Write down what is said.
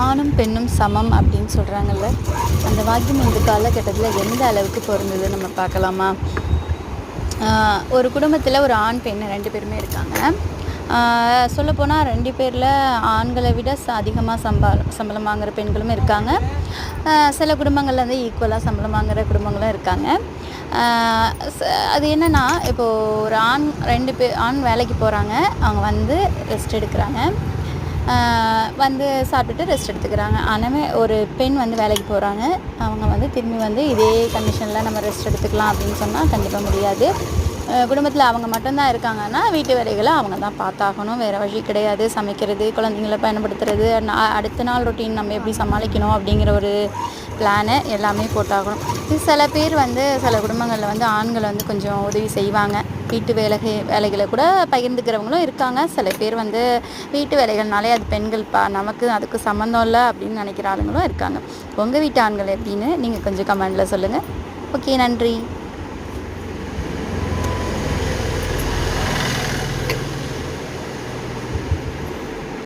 ஆணும் பெண்ணும் சமம் அப்படின்னு சொல்கிறாங்கல்ல, அந்த வாக்கியம் இந்த காலகட்டத்தில் எந்த அளவுக்கு பொருந்தது நம்ம பார்க்கலாமா? ஒரு குடும்பத்தில் ஒரு ஆண் பெண் 2 பேருமே இருக்காங்க. சொல்லப்போனால் 2 பேரில் ஆண்களை விட அதிகமாக சம்பளம் வாங்குகிற பெண்களும் இருக்காங்க. சில குடும்பங்களில் வந்து ஈக்குவலாக சம்பளம் வாங்குகிற குடும்பங்களும் இருக்காங்க. அது என்னென்னா, இப்போது ஒரு ஆண் வேலைக்கு போகிறாங்க. அவங்க வந்து ரெஸ்ட் எடுக்கிறாங்க. வந்து சாப்பிட்டுட்டு ரெஸ்ட் எடுத்துக்கிறாங்க. ஆனால் ஒரு பெண் வந்து வேலைக்கு போகிறாங்க. அவங்க வந்து திரும்பி வந்து இதே கண்டிஷனில் நம்ம ரெஸ்ட் எடுத்துக்கலாம் அப்படின்னு சொன்னால் கண்டிப்பாக முடியாது. குடும்பத்தில் அவங்க மட்டும்தான் இருக்காங்கன்னா வீட்டு வேலைகளை அவங்க தான் பார்த்தாகணும். வேறு வழி கிடையாது. சமைக்கிறது, குழந்தைங்கள பயன்படுத்துறது, அடுத்த நாள் ரொட்டீன் நம்ம எப்படி சமாளிக்கணும் அப்படிங்கிற ஒரு பிளானை எல்லாமே போட்டாகணும். சில பேர் வந்து சில குடும்பங்களில் வந்து ஆண்களை வந்து கொஞ்சம் உதவி செய்வாங்க. வீட்டு வேலைகளை கூட பகிர்ந்துக்கிறவங்களும் இருக்காங்க. சில பேர் வந்து வீட்டு வேலைகள்னாலே அது பெண்கள் நமக்கு அதுக்கு சம்மந்தம் இல்லை அப்படின்னு நினைக்கிற ஆளுங்களும் இருக்காங்க. உங்கள் வீட்டு ஆண்கள் எப்படின்னு நீங்கள் கொஞ்சம் கமெண்டில் சொல்லுங்கள். ஓகே, நன்றி.